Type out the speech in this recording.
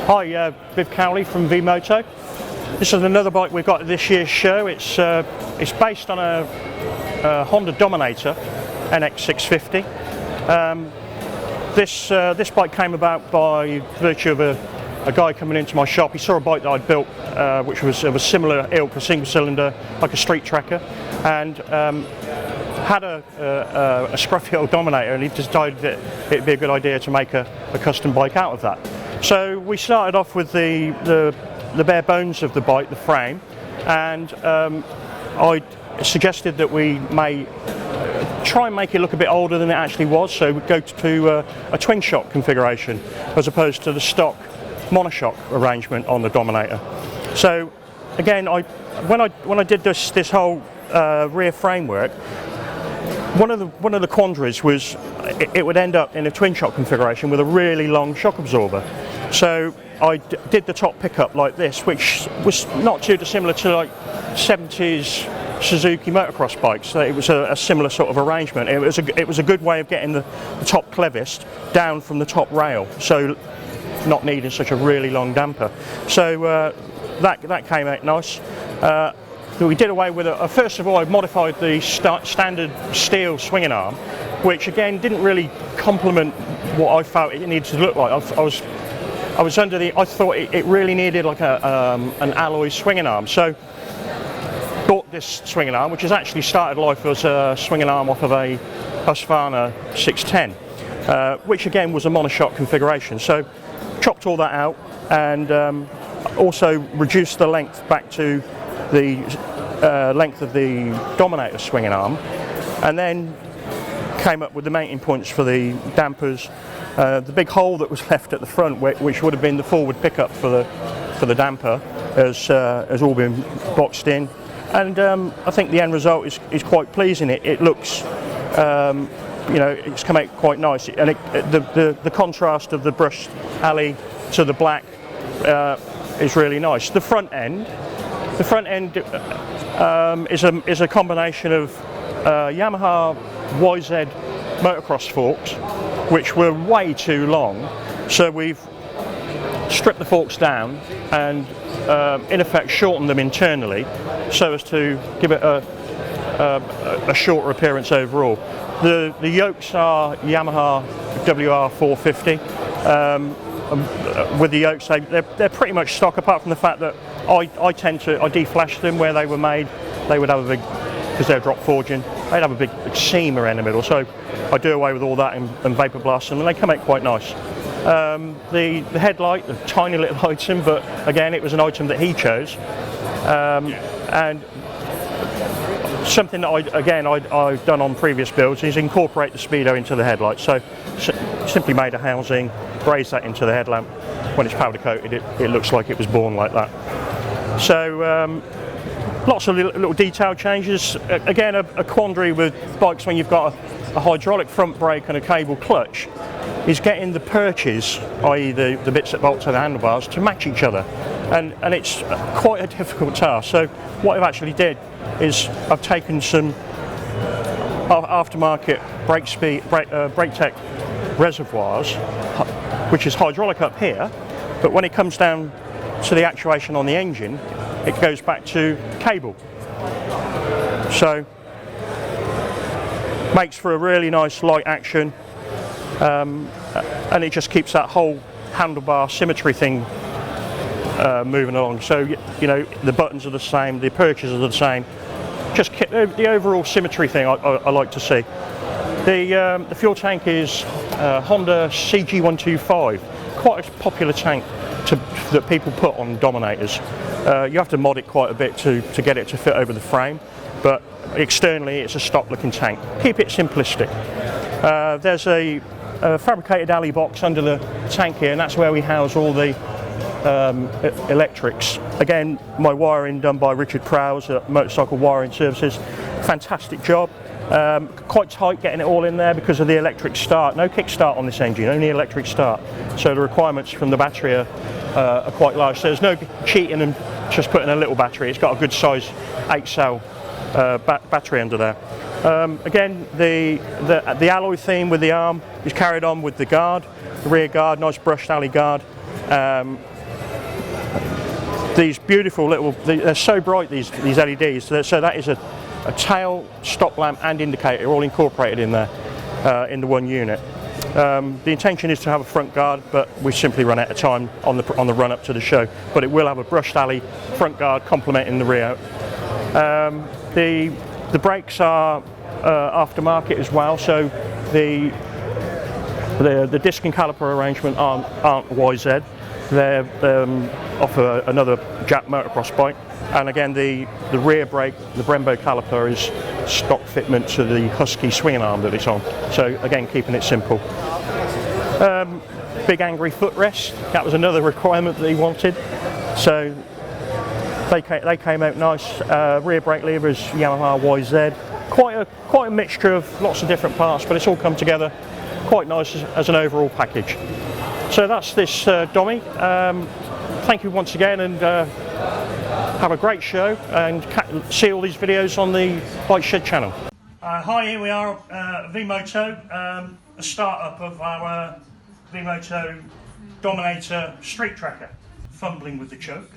Hi, Viv Cowley from V-Moto. This is another bike we've got at this year's show. It's based on a Honda Dominator NX650. This bike came about by virtue of a guy coming into my shop. He saw a bike that I'd built, which was of a similar ilk, a single cylinder, like a street tracker, and had a scruffy old Dominator, and he decided that it'd be a good idea to make a custom bike out of that. So we started off with the bare bones of the bike, the frame, and I suggested that we may try and make it look a bit older than it actually was, so we go to a twin shock configuration as opposed to the stock monoshock arrangement on the Dominator. So again, when I did this whole rear framework, one of the quandaries was it would end up in a twin shock configuration with a really long shock absorber. So I did the top pickup like this, which was not too dissimilar to like 70s Suzuki motocross bikes. So it was a similar sort of arrangement. It was a good way of getting the top clevist down from the top rail, so not needing such a really long damper. So that came out nice. We did away with it. First of all, I modified the standard steel swinging arm, which again didn't really complement what I felt it needed to look like. I thought it really needed like an alloy swinging arm. So bought this swinging arm, which has actually started life as a swinging arm off of a Husqvarna 610, which again was a monoshock configuration. So chopped all that out and also reduced the length back to the length of the Dominator swinging arm, and then came up with the mounting points for the dampers. The big hole that was left at the front, which would have been the forward pickup for the damper, has all been boxed in, and I think the end result is quite pleasing. It looks, it's come out quite nice, and the contrast of the brushed alley to the black is really nice. The front end is a combination of Yamaha YZ motocross forks, which were way too long, so we've stripped the forks down and in effect shortened them internally so as to give it a shorter appearance overall. The yokes are Yamaha WR450. With the yokes, they're pretty much stock, apart from the fact that I deflashed them where they were made. They would have a big, because they're drop forging, they'd have a big seam around the middle, so I do away with all that and vapor blast them, and they come out quite nice. The headlight, a tiny little item, but again it was an item that he chose, and something that I've done on previous builds is incorporate the speedo into the headlight. So simply made a housing, raised that into the headlamp. When it's powder coated, it looks like it was born like that. So lots of little detail changes. Again, a quandary with bikes when you've got a hydraulic front brake and a cable clutch is getting the perches, i.e. the bits that bolt to the handlebars, to match each other, and it's quite a difficult task. So what I've actually did is I've taken some aftermarket BrakeTech reservoirs, which is hydraulic up here, but when it comes down to the actuation on the engine, it goes back to cable. So makes for a really nice light action, and it just keeps that whole handlebar symmetry thing moving along. So the buttons are the same, the perches are the same. Just the overall symmetry thing I like to see. The fuel tank is Honda CG125, quite a popular tank that people put on Dominators. You have to mod it quite a bit to get it to fit over the frame, but externally it's a stock looking tank. Keep it simplistic. There's a fabricated alley box under the tank here, and that's where we house all the electrics. Again, my wiring done by Richard Prowse at Motorcycle Wiring Services. Fantastic job. Quite tight getting it all in there because of the electric start. No kick start on this engine, only electric start. So the requirements from the battery are quite large. So there's no cheating and just putting a little battery. It's got a good size 8-cell battery under there. Again, the alloy theme with the arm is carried on with the guard, the rear guard, nice brushed alley guard. these beautiful little, they're so bright, these LEDs, so that is a tail, stop lamp and indicator all incorporated in there in the one unit. The intention is to have a front guard, but we simply run out of time on the run up to the show, but it will have a brushed alley front guard complementing the Rio. The brakes are aftermarket as well, so the disc and caliper arrangement aren't YZ. They're off another Jap motocross bike, and again the rear brake, the Brembo caliper, is stock fitment to the Husky swinging arm that it's on. So again, keeping it simple. Big angry footrest, that was another requirement that he wanted. So they came out nice. Rear brake levers Yamaha YZ. Quite a mixture of lots of different parts, but it's all come together quite nice as an overall package. So that's this Dommy. Thank you once again, and have a great show, and see all these videos on the Bike Shed channel. Hi, here we are at V-Moto, a start-up of our V-Moto Dominator Street Tracker. Fumbling with the choke.